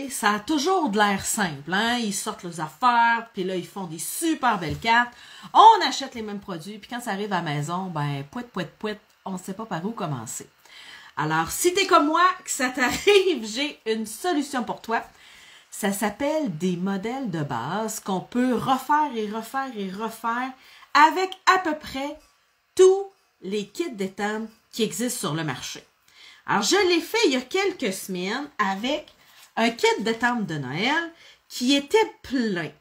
Ça a toujours de l'air simple, hein? Ils sortent leurs affaires, puis là, ils font des super belles cartes. On achète les mêmes produits, puis quand ça arrive à la maison, ben, pouet, on ne sait pas par où commencer. Alors, si t'es comme moi, que ça t'arrive, j'ai une solution pour toi. Ça s'appelle des modèles de base qu'on peut refaire et refaire et refaire avec à peu près tous les kits d'étampe qui existent sur le marché. Alors, je l'ai fait il y a quelques semaines avec un kit d'étampe de Noël qui était plein.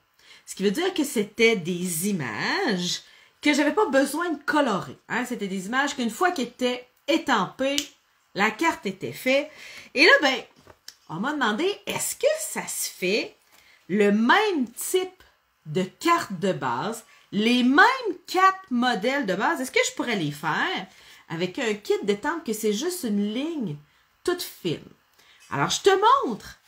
Ce qui veut dire que c'était des images que j'avais pas besoin de colorer. Hein? C'était des images qu'une fois qu'elles étaient étampées, la carte était faite. Et là, ben, on m'a demandé, est-ce que ça se fait le même type de carte de base, les mêmes 4 modèles de base, est-ce que je pourrais les faire avec un kit d'étampe que c'est juste une ligne toute fine? Alors, je te montre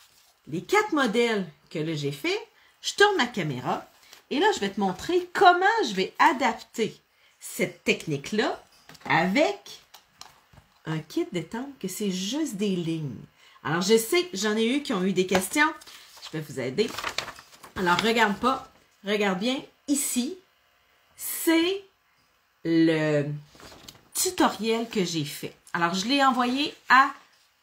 les 4 modèles que là j'ai fait. Je tourne ma caméra et là, je vais te montrer comment je vais adapter cette technique-là avec un kit d'étampe que c'est juste des lignes. Alors, je sais, j'en ai eu qui ont eu des questions. Je vais vous aider. Alors, regarde pas. Regarde bien. Ici, c'est le tutoriel que j'ai fait. Alors, je l'ai envoyé à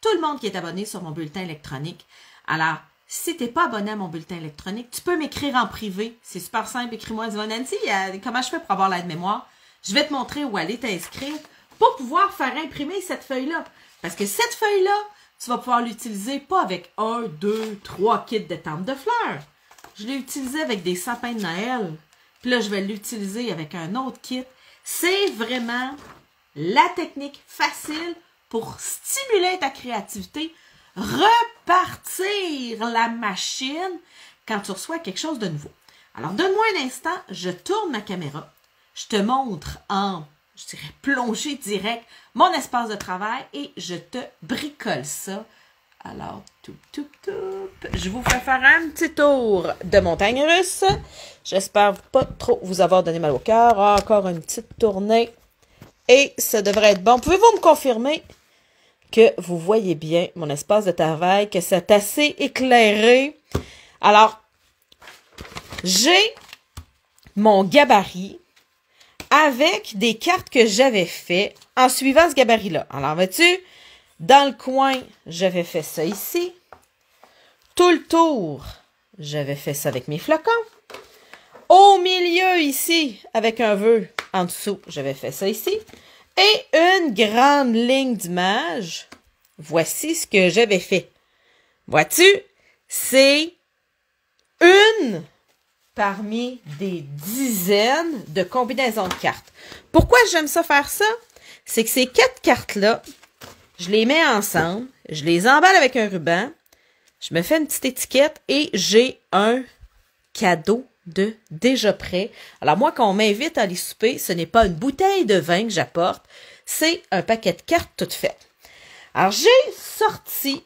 tout le monde qui est abonné sur mon bulletin électronique. Alors, si tu n'es pas abonné à mon bulletin électronique, tu peux m'écrire en privé. C'est super simple. Écris-moi, dis-moi, Nancy, comment je fais pour avoir l'aide-mémoire? Je vais te montrer où aller t'inscrire pour pouvoir faire imprimer cette feuille-là. Parce que cette feuille-là, tu vas pouvoir l'utiliser pas avec 1, 2, 3 kits d'étampe de fleurs. Je l'ai utilisé avec des sapins de Noël. Puis là, je vais l'utiliser avec un autre kit. C'est vraiment la technique facile pour stimuler ta créativité, repartir la machine quand tu reçois quelque chose de nouveau. Alors, donne-moi un instant, je tourne ma caméra, je te montre en, je dirais, plongée direct mon espace de travail et je te bricole ça. Alors, je vous fais faire un petit tour de montagne russe. J'espère pas trop vous avoir donné mal au cœur. Encore une petite tournée. Et ça devrait être bon. Pouvez-vous me confirmer que vous voyez bien mon espace de travail, que c'est assez éclairé? Alors, j'ai mon gabarit avec des cartes que j'avais fait en suivant ce gabarit-là. Alors, vois-tu? Dans le coin, j'avais fait ça ici. Tout le tour, j'avais fait ça avec mes flocons. Au milieu, ici, avec un vœu en dessous, j'avais fait ça ici. Et une grande ligne d'image. Voici ce que j'avais fait. Vois-tu? C'est une parmi des dizaines de combinaisons de cartes. Pourquoi j'aime ça faire ça? C'est que ces 4 cartes-là, je les mets ensemble, je les emballe avec un ruban, je me fais une petite étiquette et j'ai un cadeau de déjà prêt. Alors moi, quand on m'invite à aller souper, ce n'est pas une bouteille de vin que j'apporte, c'est un paquet de cartes toutes faites. Alors j'ai sorti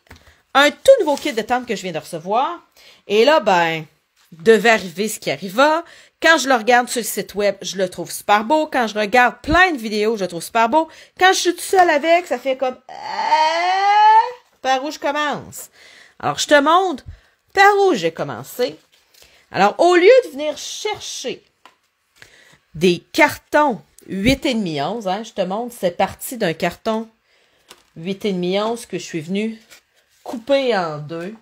un tout nouveau kit de tente que je viens de recevoir et là, ben, devait arriver ce qui arriva. Quand je le regarde sur le site web, je le trouve super beau. Quand je regarde plein de vidéos, je le trouve super beau. Quand je suis toute seule avec, ça fait comme par où je commence? Alors, je te montre par où j'ai commencé. Alors, au lieu de venir chercher des cartons 8,5 onces, hein, je te montre, c'est parti d'un carton 8,5 onces que je suis venue couper en 2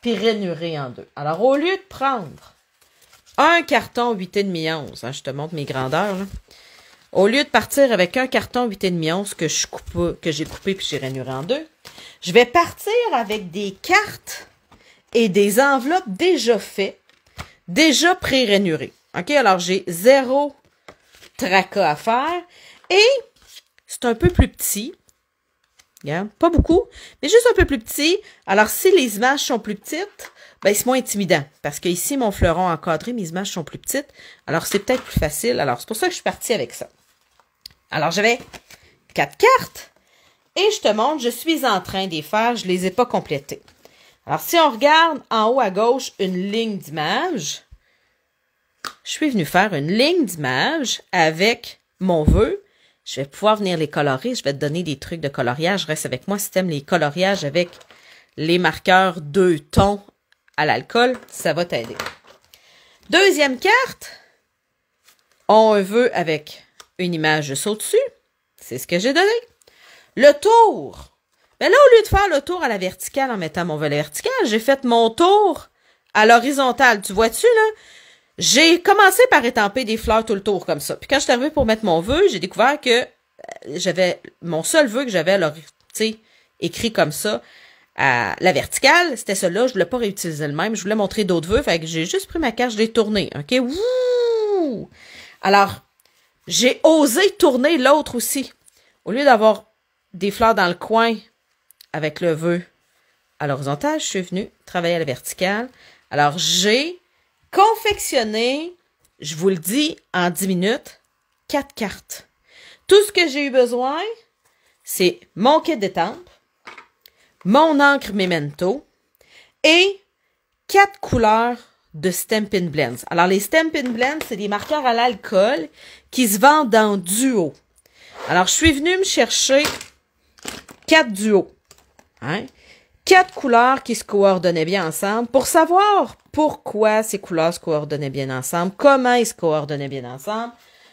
puis ranurer en 2. Alors, au lieu de prendre un carton 8,5 onces, hein, je te montre mes grandeurs, là. Au lieu de partir avec un carton 8,5 onces que j'ai coupé puis j'ai ranuré en 2, je vais partir avec des cartes et des enveloppes déjà faites, déjà pré-ranurées. OK? Alors, j'ai 0 tracas à faire et c'est un peu plus petit. Regarde, pas beaucoup, mais juste un peu plus petit. Alors, si les images sont plus petites, ben, c'est moins intimidant. Parce que ici, mon fleuron encadré, mes images sont plus petites. Alors, c'est peut-être plus facile. Alors, c'est pour ça que je suis partie avec ça. Alors, j'avais 4 cartes. Et je te montre, je suis en train de les faire. Je ne les ai pas complétées. Alors, si on regarde en haut à gauche une ligne d'image, je suis venue faire une ligne d'image avec mon vœu. Je vais pouvoir venir les colorer. Je vais te donner des trucs de coloriage. Reste avec moi si tu aimes les coloriages avec les marqueurs 2 tons à l'alcool, ça va t'aider. Deuxième carte, on veut avec une image juste au-dessus. C'est ce que j'ai donné. Le tour. Ben là, au lieu de faire le tour à la verticale en mettant mon volet vertical, j'ai fait mon tour à l'horizontale. Tu vois-tu, là? J'ai commencé par étamper des fleurs tout le tour comme ça. Puis quand je suis arrivée pour mettre mon vœu, j'ai découvert que j'avais mon seul vœu que j'avais écrit comme ça à la verticale, c'était celui-là. Je voulais pas réutiliser le même. Je voulais montrer d'autres vœux. Fait que j'ai juste pris ma carte, je l'ai tournée. OK? Wouh! Alors, j'ai osé tourner l'autre aussi. Au lieu d'avoir des fleurs dans le coin avec le vœu à l'horizontale, je suis venue travailler à la verticale. Alors, j'ai confectionné, je vous le dis, en 10 minutes, 4 cartes. Tout ce que j'ai eu besoin, c'est mon kit d'étampe, mon encre Memento et 4 couleurs de Stampin' Blends. Alors, les Stampin' Blends, c'est des marqueurs à l'alcool qui se vendent en duo. Alors, je suis venue me chercher 4 duos. Hein? 4 couleurs qui se coordonnaient bien ensemble pour savoir pourquoi ces couleurs se coordonnaient bien ensemble, comment ils se coordonnaient bien ensemble.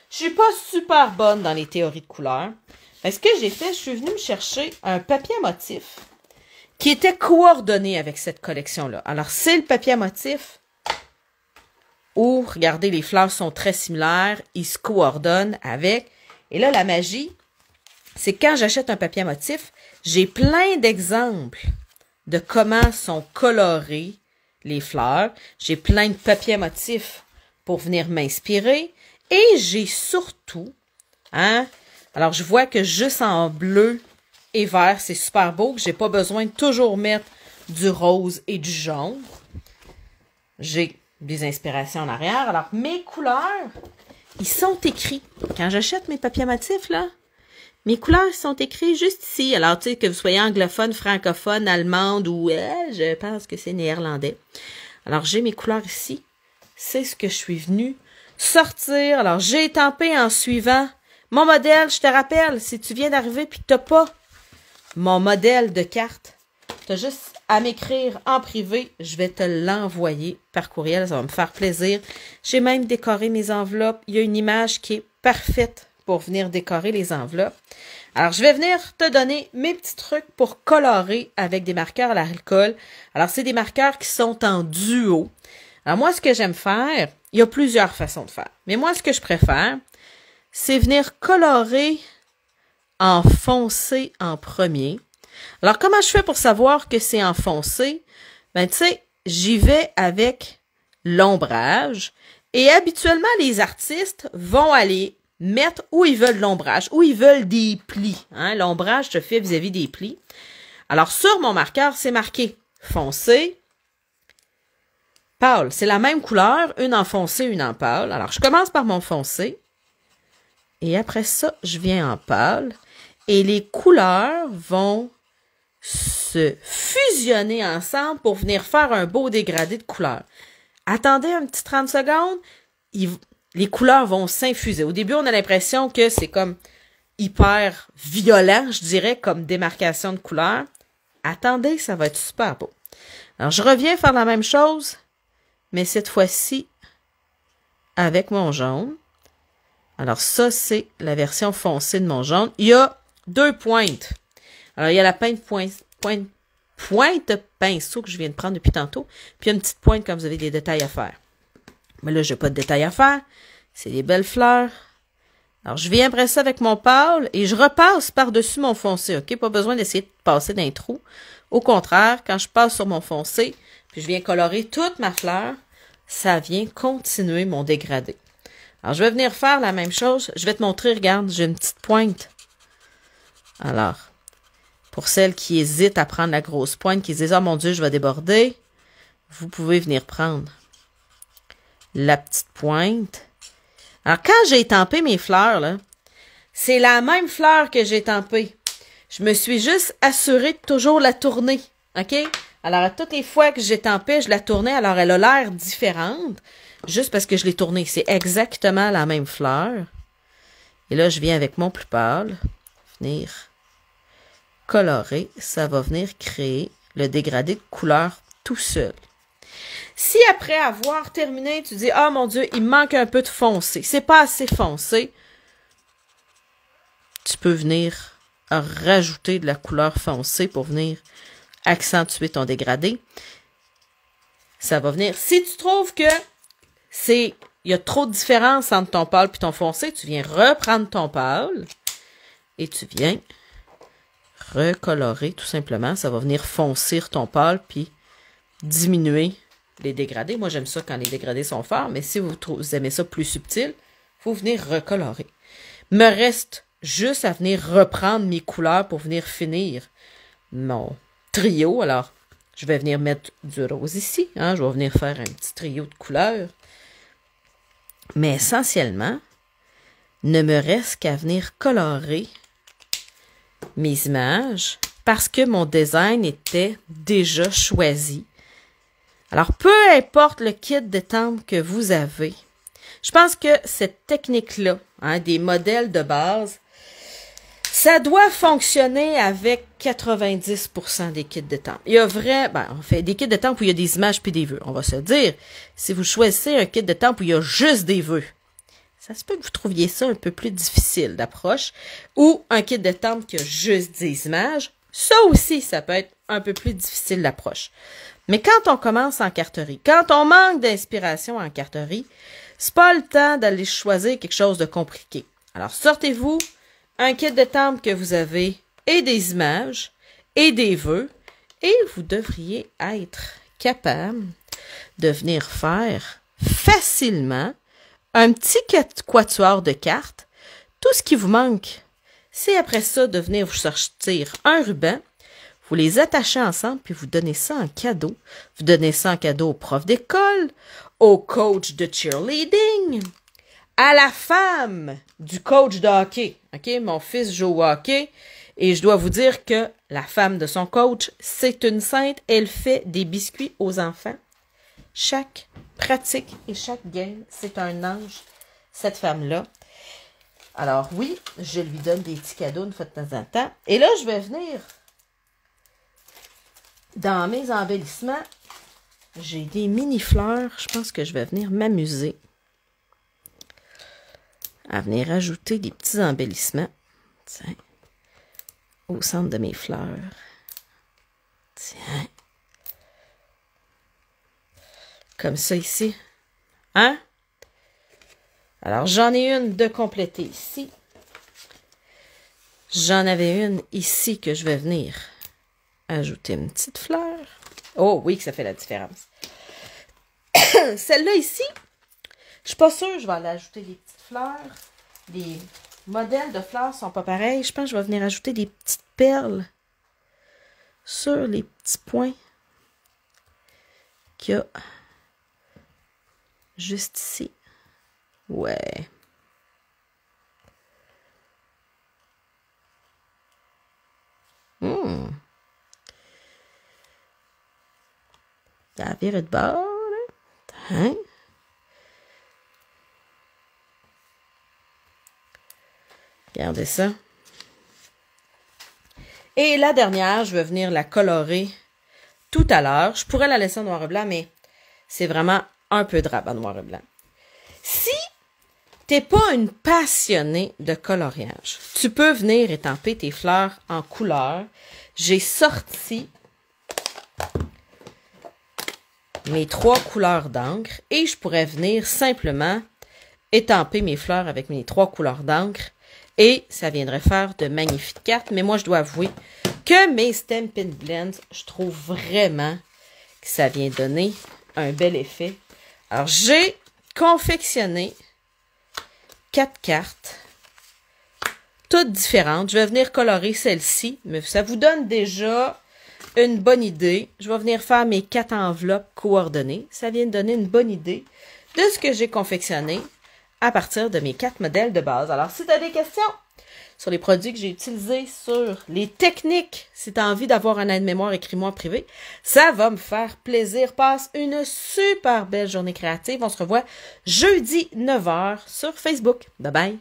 Je suis pas super bonne dans les théories de couleurs. Mais ce que j'ai fait, je suis venue me chercher un papier à motif qui était coordonné avec cette collection-là. Alors, c'est le papier à motif où, regardez, les fleurs sont très similaires, ils se coordonnent avec. Et là, la magie, c'est quand j'achète un papier à motif, j'ai plein d'exemples de comment sont colorées les fleurs. J'ai plein de papiers à motif pour venir m'inspirer. Et j'ai surtout, alors je vois que juste en bleu et vert, c'est super beau, que j'ai pas besoin de toujours mettre du rose et du jaune. J'ai des inspirations en arrière. Alors, mes couleurs, ils sont écrits. Quand j'achète mes papiers à motif, là, mes couleurs sont écrites juste ici. Alors, tu sais, que vous soyez anglophone, francophone, allemande ou, je pense que c'est néerlandais. Alors, j'ai mes couleurs ici. C'est ce que je suis venue sortir. Alors, j'ai étampé en suivant mon modèle. Je te rappelle, si tu viens d'arriver puis que tu n'as pas mon modèle de carte, tu as juste à m'écrire en privé. Je vais te l'envoyer par courriel. Ça va me faire plaisir. J'ai même décoré mes enveloppes. Il y a une image qui est parfaite pour venir décorer les enveloppes. Alors, je vais venir te donner mes petits trucs pour colorer avec des marqueurs à l'alcool. Alors, c'est des marqueurs qui sont en duo. Alors, moi, ce que j'aime faire, il y a plusieurs façons de faire. Mais moi, ce que je préfère, c'est venir colorer en foncé en premier. Alors, comment je fais pour savoir que c'est en foncé? Ben, tu sais, j'y vais avec l'ombrage. Et habituellement, les artistes vont aller mettre où ils veulent l'ombrage, où ils veulent des plis. Hein? L'ombrage se fait vis-à-vis des plis. Alors, sur mon marqueur, c'est marqué foncé, pâle. C'est la même couleur, une en foncé, une en pâle. Alors, je commence par mon foncé. Et après ça, je viens en pâle. Et les couleurs vont se fusionner ensemble pour venir faire un beau dégradé de couleurs. Attendez un petit 30 secondes. Les couleurs vont s'infuser. Au début, on a l'impression que c'est comme hyper violent, je dirais, comme démarcation de couleurs. Attendez, ça va être super beau. Alors, je reviens faire la même chose, mais cette fois-ci, avec mon jaune. Alors, ça, c'est la version foncée de mon jaune. Il y a 2 pointes. Alors, il y a la pointe pinceau que je viens de prendre depuis tantôt. Puis, il y a une petite pointe quand vous avez des détails à faire. Mais là, je n'ai pas de détails à faire. C'est des belles fleurs. Alors, je viens après ça avec mon pâle et je repasse par-dessus mon foncé, OK? Pas besoin d'essayer de passer d'un trou. Au contraire, quand je passe sur mon foncé, puis je viens colorer toute ma fleur, ça vient continuer mon dégradé. Alors, je vais venir faire la même chose. Je vais te montrer, regarde, j'ai une petite pointe. Alors, pour celles qui hésitent à prendre la grosse pointe, qui se disent « Oh mon Dieu, je vais déborder », vous pouvez venir prendre la petite pointe. Alors, quand j'ai étampé mes fleurs, là, c'est la même fleur que j'ai étampée. Je me suis juste assurée de toujours la tourner, OK? Alors, à toutes les fois que j'étampais, je la tournais, alors elle a l'air différente, juste parce que je l'ai tournée. C'est exactement la même fleur. Et là, je viens avec mon plus pâle, venir colorer. Ça va venir créer le dégradé de couleur tout seul. Si après avoir terminé, tu dis « Ah, mon Dieu, il me manque un peu de foncé. C'est pas assez foncé. » Tu peux venir rajouter de la couleur foncée pour venir accentuer ton dégradé. Ça va venir. Si tu trouves que il y a trop de différence entre ton pâle et ton foncé, tu viens reprendre ton pâle et tu viens recolorer tout simplement. Ça va venir foncir ton pâle puis diminuer les dégradés. Moi, j'aime ça quand les dégradés sont forts, mais si vous aimez ça plus subtil, il faut venir recolorer. Me reste juste à venir reprendre mes couleurs pour venir finir mon trio. Alors, je vais venir mettre du rose ici. Hein? Je vais venir faire un petit trio de couleurs. Mais essentiellement, ne me reste qu'à venir colorer mes images parce que mon design était déjà choisi. Alors, peu importe le kit de temple que vous avez, je pense que cette technique-là, hein, des modèles de base, ça doit fonctionner avec 90% des kits de temple. Il y a on fait des kits de temple où il y a des images puis des vœux. On va se dire, si vous choisissez un kit de temple où il y a juste des vœux, ça se peut que vous trouviez ça un peu plus difficile d'approche, ou un kit de temple qui a juste des images, ça aussi, ça peut être un peu plus difficile d'approche. Mais quand on commence en carterie, quand on manque d'inspiration en carterie, c'est pas le temps d'aller choisir quelque chose de compliqué. Alors, sortez-vous un kit de temple que vous avez et des images et des vœux et vous devriez être capable de venir faire facilement un petit quatuor de cartes. Tout ce qui vous manque, c'est après ça de venir vous sortir un ruban, vous les attachez ensemble puis vous donnez ça en cadeau. Vous donnez ça en cadeau au prof d'école, au coach de cheerleading, à la femme du coach de hockey. OK, mon fils joue au hockey et je dois vous dire que la femme de son coach, c'est une sainte. Elle fait des biscuits aux enfants. Chaque pratique et chaque game, c'est un ange, cette femme-là. Alors oui, je lui donne des petits cadeaux une fois de temps en temps. Et là, je vais venir dans mes embellissements. J'ai des mini-fleurs. Je pense que je vais venir m'amuser à venir ajouter des petits embellissements. Tiens, au centre de mes fleurs. Tiens. Comme ça ici. Hein? Alors, j'en ai une de compléter ici. J'en avais une ici que je vais venir ajouter une petite fleur. Oh oui, que ça fait la différence. Celle-là ici, je suis pas sûre, je vais aller ajouter des petites fleurs. Les modèles de fleurs sont pas pareils. Je pense que je vais venir ajouter des petites perles sur les petits points qu'il y a juste ici. Ouais. Ça vire de bord, hein? Regardez ça. Et la dernière, je vais venir la colorer tout à l'heure. Je pourrais la laisser en noir et blanc, mais c'est vraiment un peu drap en noir et blanc. Si t'es pas une passionnée de coloriage, tu peux venir étamper tes fleurs en couleur. J'ai sorti mes 3 couleurs d'encre et je pourrais venir simplement étamper mes fleurs avec mes 3 couleurs d'encre et ça viendrait faire de magnifiques cartes. Mais moi, je dois avouer que mes Stampin' Blends, je trouve vraiment que ça vient donner un bel effet. Alors, j'ai confectionné 4 cartes, toutes différentes. Je vais venir colorer celle-ci, mais ça vous donne déjà une bonne idée. Je vais venir faire mes 4 enveloppes coordonnées. Ça vient de donner une bonne idée de ce que j'ai confectionné à partir de mes 4 modèles de base. Alors, si tu as des questions sur les produits que j'ai utilisés, sur les techniques, si tu as envie d'avoir un aide-mémoire, écris-moi en privé. Ça va me faire plaisir. Passe une super belle journée créative. On se revoit jeudi 9h sur Facebook. Bye bye!